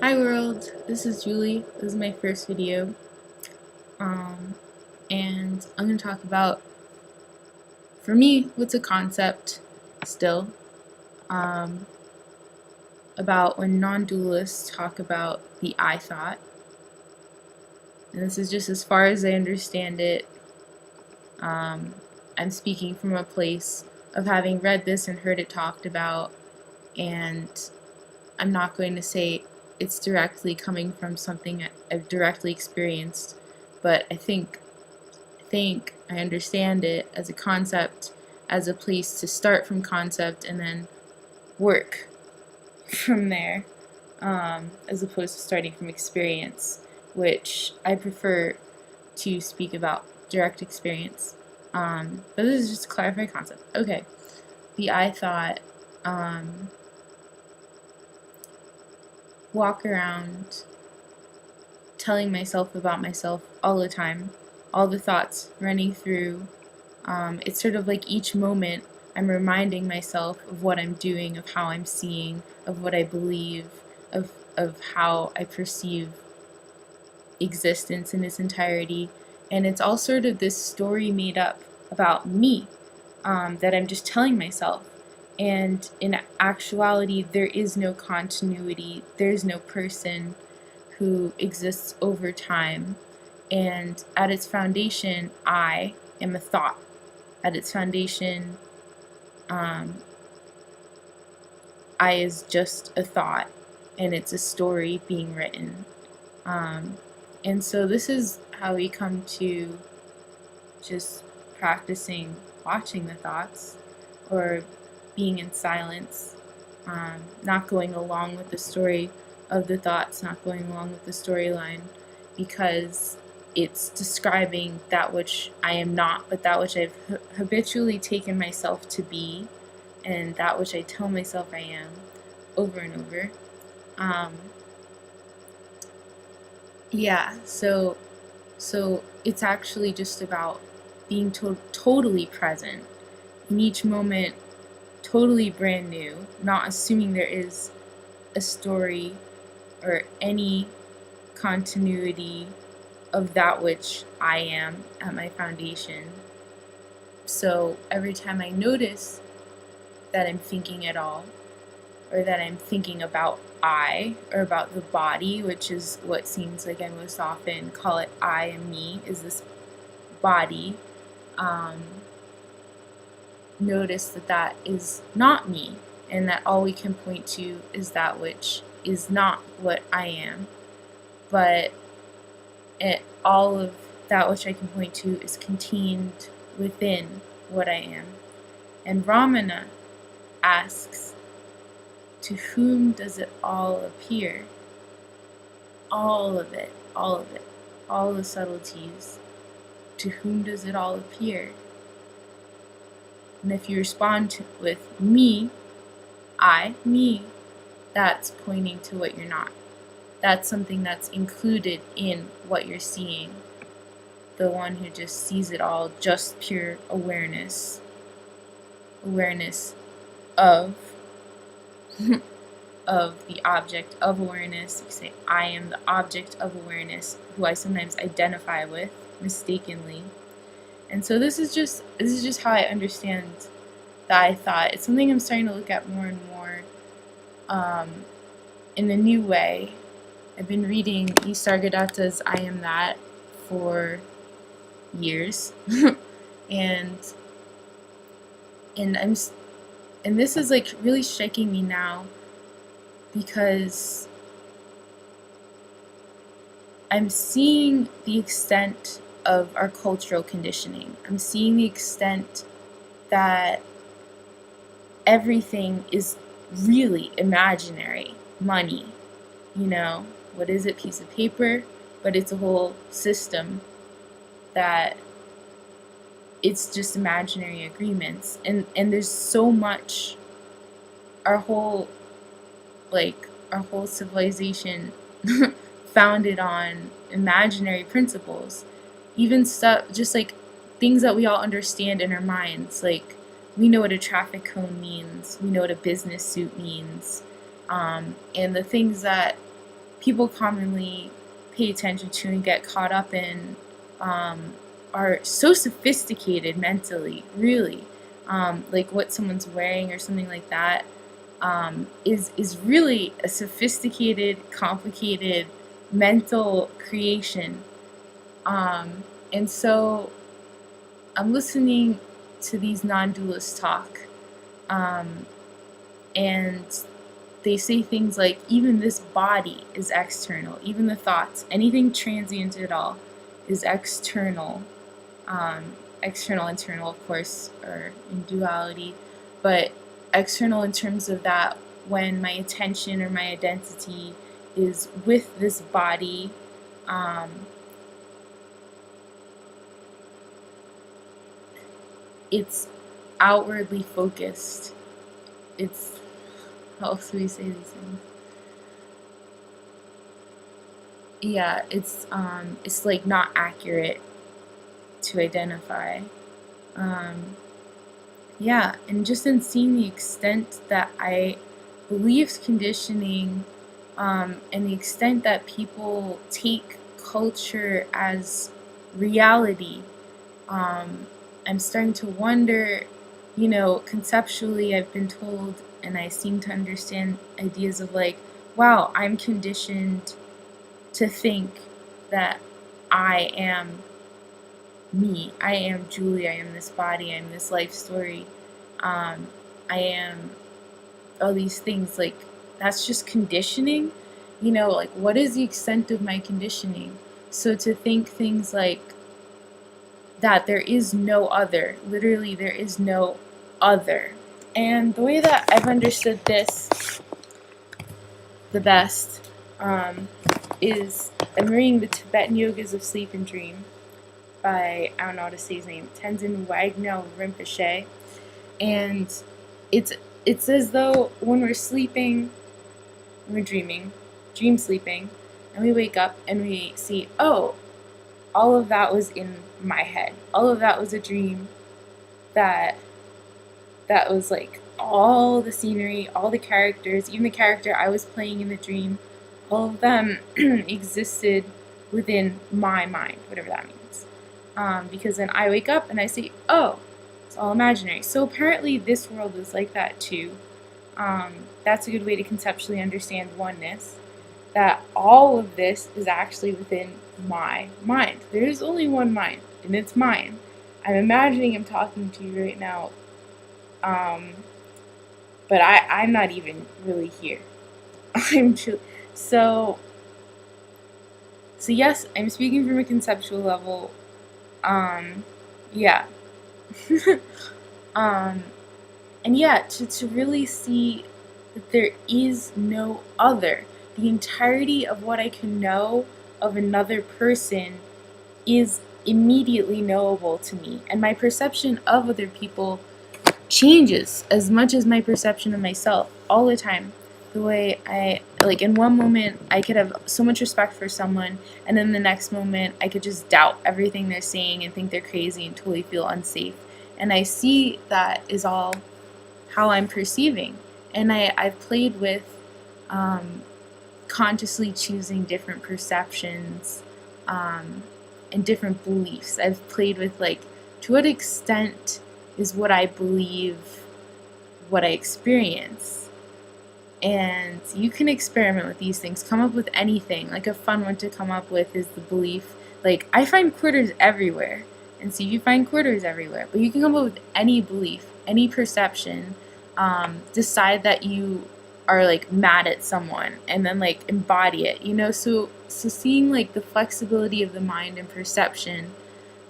Hi world, this is Julie. This is my first video. And I'm going to talk about, for me, what's a concept still, about when non-dualists talk about the I thought. And this is just as far as I understand it. I'm speaking from a place of having read this and heard it talked about, and I'm not going to say it's directly coming from something I've directly experienced, but I think I understand it as a concept, as a place to start from concept and then work from there, as opposed to starting from experience, which I prefer to speak about direct experience. But this is just to clarify concept. Okay, the I thought, walk around telling myself about myself all the time, all the thoughts running through. It's sort of like each moment I'm reminding myself of what I'm doing, of how I'm seeing, of what I believe, of how I perceive existence in its entirety. And it's all sort of this story made up about me, that I'm just telling myself. And in actuality, there is no continuity, there's no person who exists over time. And at its foundation, I am a thought. At its foundation, I is just a thought, and it's a story being written. And so this is how we come to just practicing watching the thoughts, or being in silence, not going along with the story of the thoughts, not going along with the storyline, because it's describing that which I am not, but that which I've habitually taken myself to be, and that which I tell myself I am, over and over. Yeah, so it's actually just about being totally present in each moment, totally brand new, not assuming there is a story or any continuity of that which I am at my foundation. So every time I notice that I'm thinking at all, or that I'm thinking about I, or about the body, which is what seems like I most often call it I and me, is this body, notice that that is not me, and that all we can point to is that which is not what I am, but all of that which I can point to is contained within what I am. And Ramana asks, to whom does it all appear? All of it, all of it, all the subtleties. To whom does it all appear? And if you respond with me, I, me, that's pointing to what you're not. That's something that's included in what you're seeing. The one who just sees it all, just pure awareness. Awareness of of the object of awareness. You say, I am the object of awareness, who I sometimes identify with mistakenly. And so this is just how I understand the I thought. It's something I'm starting to look at more and more, in a new way. I've been reading Nisargadatta's I Am That for years, and this is like really striking me now, because I'm seeing the extent of our cultural conditioning. I'm seeing the extent that everything is really imaginary. Money, what is it? Piece of paper, but it's a whole system that it's just imaginary agreements. And there's so much, our whole civilization founded on imaginary principles. Even stuff, just like things that we all understand in our minds, like we know what a traffic cone means, we know what a business suit means, and the things that people commonly pay attention to and get caught up in are so sophisticated mentally, really. Like what someone's wearing or something like that is really a sophisticated, complicated mental creation. And so I'm listening to these non-dualists talk, and they say things like, even this body is external, even the thoughts, anything transient at all is external. External, internal, of course, are in duality, but external in terms of that when my attention or my identity is with this body, it's outwardly focused. It's, how else do we say these things? Yeah, it's like not accurate to identify. Yeah, and just in seeing the extent that I believe conditioning, and the extent that people take culture as reality, I'm starting to wonder, conceptually I've been told and I seem to understand ideas of like, wow, I'm conditioned to think that I am me. I am Julie. I am this body. I am this life story. I am all these things. Like, that's just conditioning. Like, what is the extent of my conditioning? So to think things like that there is no other, literally there is no other. And the way that I've understood this the best is I'm reading the Tibetan Yogas of Sleep and Dream by, I don't know how to say his name, Tenzin Wangyal Rinpoche. And it's as though when we're sleeping, we're dream sleeping, and we wake up and we see, oh, all of that was in my head. All of that was a dream that was like all the scenery, all the characters, even the character I was playing in the dream, all of them existed within my mind, whatever that means. Because then I wake up and I say, oh, it's all imaginary. So apparently this world is like that too. That's a good way to conceptually understand oneness, that all of this is actually within my mind. There is only one mind, and it's mine. I'm imagining I'm talking to you right now, but I'm not even really here. So yes, I'm speaking from a conceptual level. Yeah. And yeah, to really see that there is no other. The entirety of what I can know of another person is immediately knowable to me. And my perception of other people changes as much as my perception of myself all the time. The way in one moment I could have so much respect for someone, and then the next moment I could just doubt everything they're saying and think they're crazy and totally feel unsafe. And I see that is all how I'm perceiving. And I've played with consciously choosing different perceptions and different beliefs. I've played with to what extent is what I believe what I experience. And you can experiment with these things. Come up with anything. Like a fun one to come up with is the belief, I find quarters everywhere. And so you find quarters everywhere. But you can come up with any belief, any perception. Decide that you are mad at someone and then embody it, so seeing the flexibility of the mind and perception,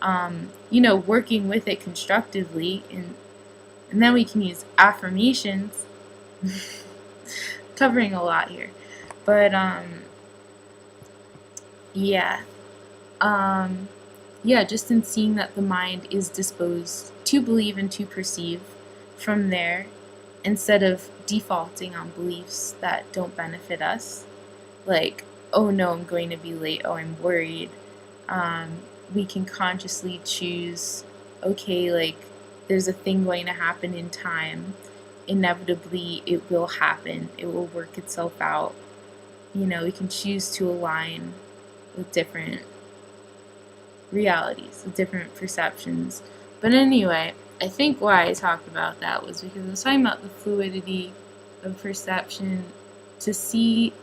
working with it constructively, and then we can use affirmations. Covering a lot here, but just in seeing that the mind is disposed to believe and to perceive from there, instead of defaulting on beliefs that don't benefit us, oh no, I'm going to be late, oh, I'm worried. We can consciously choose, okay, there's a thing going to happen in time. Inevitably, it will happen. It will work itself out. we can choose to align with different realities, with different perceptions. But anyway, I think why I talked about that was because I was talking about the fluidity of perception, to see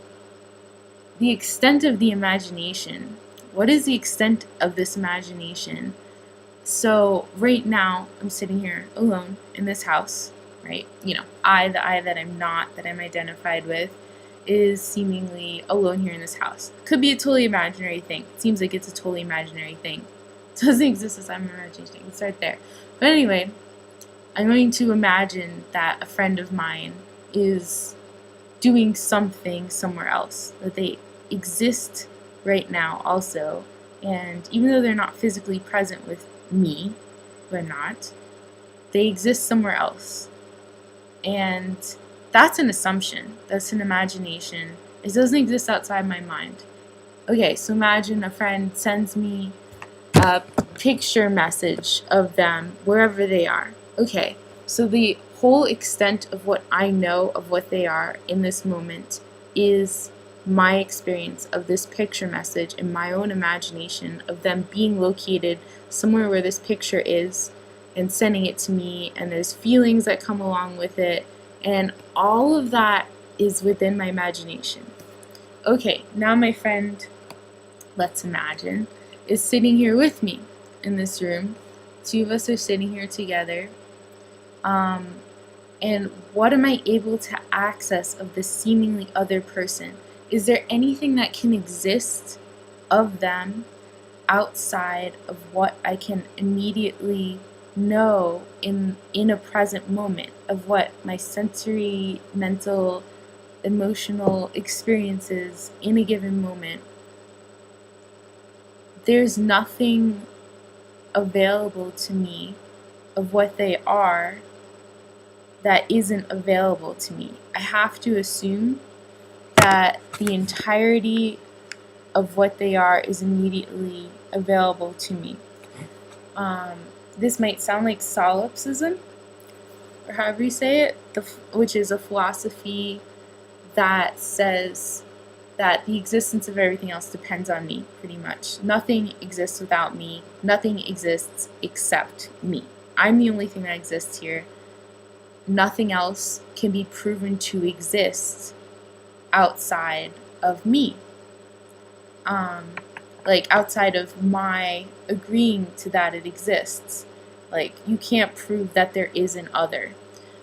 the extent of the imagination. What is the extent of this imagination? So right now, I'm sitting here alone in this house, right? The I that I'm not, that I'm identified with, is seemingly alone here in this house. Could be a totally imaginary thing. It seems like it's a totally imaginary thing. It doesn't exist as I'm imagining. It's right there. But anyway, I'm going to imagine that a friend of mine is doing something somewhere else, that they exist right now also, and even though they're not physically present with me, who I'm not, they exist somewhere else. And that's an assumption, that's an imagination. It doesn't exist outside my mind. Okay, so imagine a friend sends me a picture message of them wherever they are. Okay, so the whole extent of what I know of what they are in this moment is my experience of this picture message and my own imagination of them being located somewhere where this picture is and sending it to me, and there's feelings that come along with it, and all of that is within my imagination. Okay, now my friend, let's imagine, is sitting here with me in this room. Two of us are sitting here together. And what am I able to access of this seemingly other person? Is there anything that can exist of them outside of what I can immediately know in a present moment, of what my sensory, mental, emotional experiences in a given moment? There's nothing available to me of what they are that isn't available to me. I have to assume that the entirety of what they are is immediately available to me. This might sound like solipsism, or however you say it, which is a philosophy that says that the existence of everything else depends on me, pretty much. Nothing exists without me. Nothing exists except me. I'm the only thing that exists here. Nothing else can be proven to exist outside of me. Like outside of my agreeing to that it exists. Like, you can't prove that there is an other.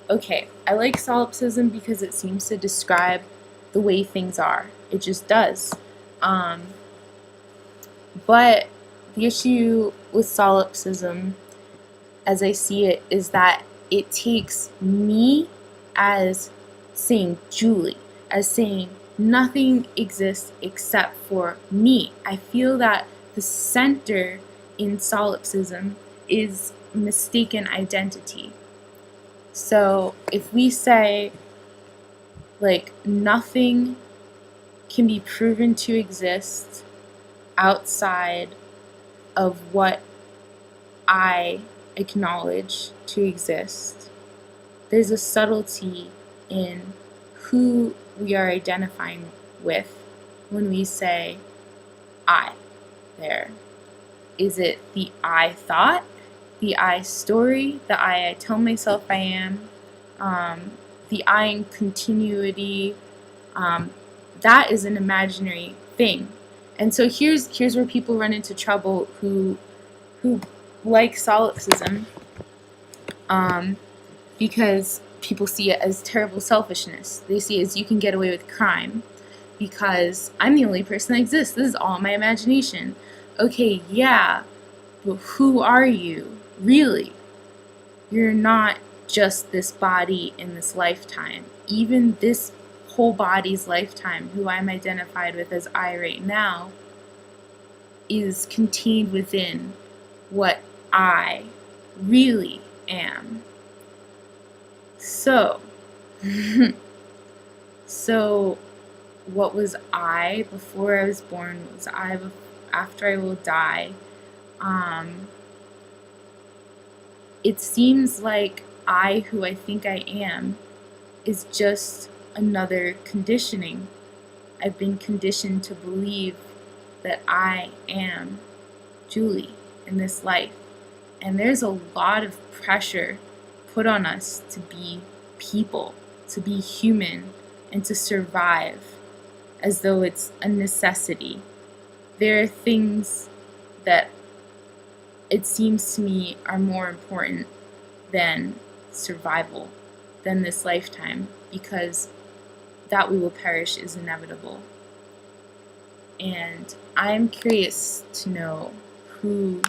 Okay, I like solipsism because it seems to describe the way things are. It just does. But the issue with solipsism, as I see it, is that it takes me as saying Julie, as saying nothing exists except for me. I feel that the center in solipsism is mistaken identity. So if we say, like, nothing can be proven to exist outside of what I acknowledge to exist, there's a subtlety in who we are identifying with when we say I there. Is it the I thought, the I story, the I tell myself I am, the I in continuity? That is an imaginary thing. And so here's where people run into trouble who like solipsism, because people see it as terrible selfishness. They see it as, you can get away with crime because I'm the only person that exists. This is all my imagination. Okay, yeah, but who are you, really? You're not just this body in this lifetime. Even this whole body's lifetime, who I'm identified with as I right now, is contained within what I really am. So, what was I before I was born? What was I after I will die? It seems like I, who I think I am, is just another conditioning I've been conditioned to believe that I am Julie in this life. And there's a lot of pressure put on us to be people, to be human, and to survive as though it's a necessity. There are things that it seems to me are more important than survival, than this lifetime, because that we will perish is inevitable. And I'm curious to know who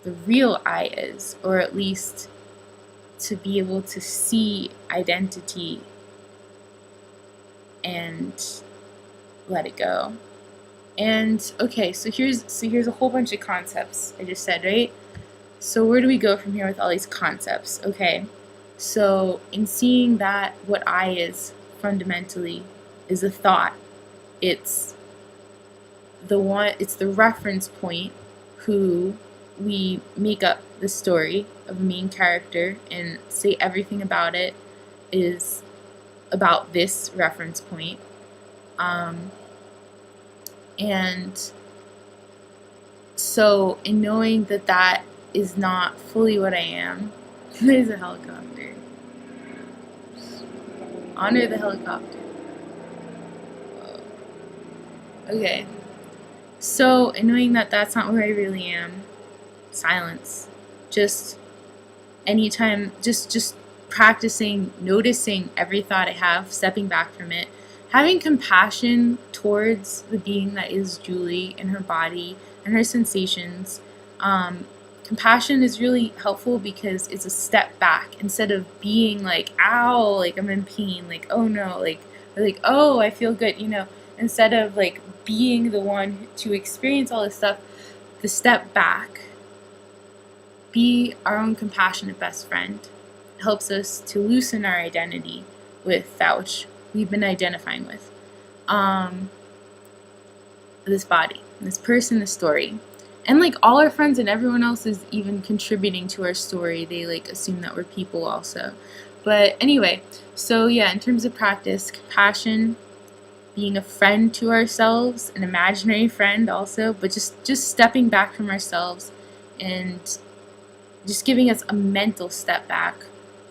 the real I is, or at least to be able to see identity and let it go. And okay, so here's a whole bunch of concepts I just said, right? So where do we go from here with all these concepts? Okay, so in seeing that what I is fundamentally is a thought, it's the reference point who we make up the story of a main character and say everything about it is about this reference point. And so in knowing that that is not fully what I am, there's a helicopter. Honor the helicopter. Okay. So in knowing that that's not where I really am, silence. Just anytime, just practicing, noticing every thought I have, stepping back from it, having compassion towards the being that is Julie and her body and her sensations. Compassion is really helpful because it's a step back instead of being like, ow, like I'm in pain, like, oh no, like oh, I feel good, instead of like being the one to experience all this stuff, the step back, be our own compassionate best friend. It helps us to loosen our identity with that which we've been identifying with. This body, this person, this story. And like all our friends and everyone else is even contributing to our story. They like assume that we're people also. But anyway, so yeah, in terms of practice, compassion, being a friend to ourselves, an imaginary friend also, but just stepping back from ourselves and just giving us a mental step back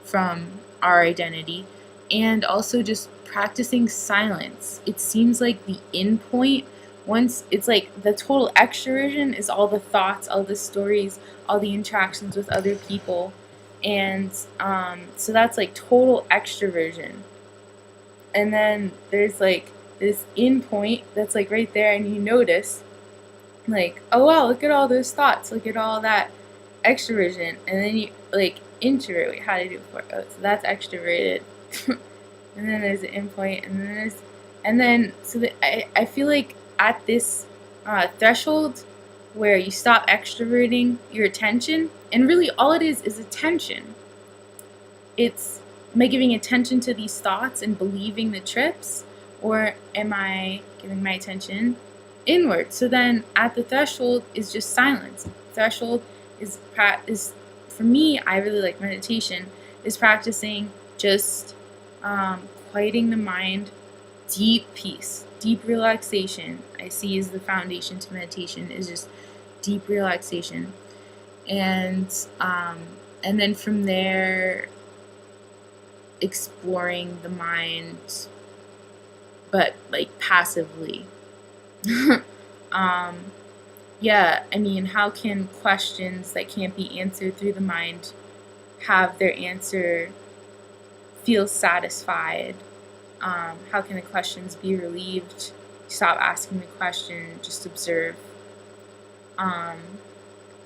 from our identity, and also just practicing silence. It seems like the end point, once it's like the total extroversion is all the thoughts, all the stories, all the interactions with other people, and so that's like total extroversion. And then there's like this end point that's like right there, and you notice like, oh wow, look at all those thoughts, look at all that extroversion. And then you like introvert. Wait, how did I do it before? Oh, so that's extroverted. And then there's an end point, and then so that I feel like at this threshold where you stop extroverting your attention, and really all it is attention. It's, am I giving attention to these thoughts and believing the trips, or am I giving my attention inward? So then at the threshold is just silence. Threshold is for me, I really like meditation, is practicing just quieting the mind, deep peace, deep relaxation. I see as the foundation to meditation is just deep relaxation, and then from there exploring the mind, but like passively. Yeah, I mean, how can questions that can't be answered through the mind have their answer feel satisfied? How can the questions be relieved? Stop asking the question, just observe.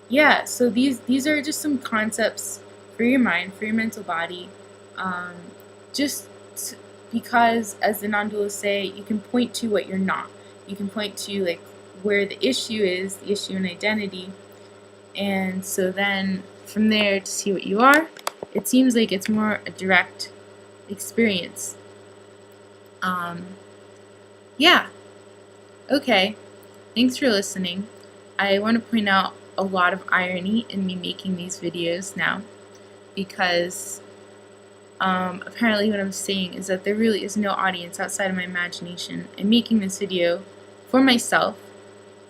Yeah, so these are just some concepts for your mind, for your mental body. Because, as the non-dualists say, you can point to what you're not. You can point to like where the issue is, the issue in identity, and so then from there to see what you are. It seems like it's more a direct experience. Yeah. Okay. Thanks for listening. I want to point out a lot of irony in me making these videos now, because apparently what I'm saying is that there really is no audience outside of my imagination. I'm making this video for myself,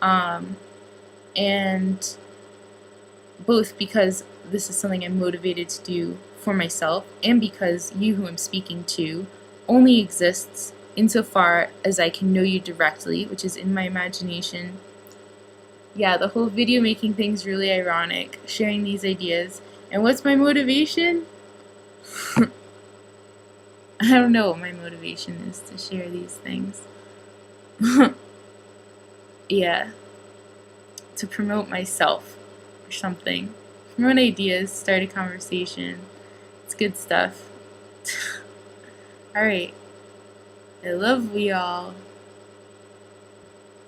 and both because this is something I'm motivated to do for myself, and because you who I'm speaking to only exists insofar as I can know you directly, which is in my imagination. Yeah, the whole video making thing's really ironic, sharing these ideas. And what's my motivation? I don't know what my motivation is to share these things. Yeah, to promote myself or something. Promote ideas, start a conversation. It's good stuff. Alright. I love y'all.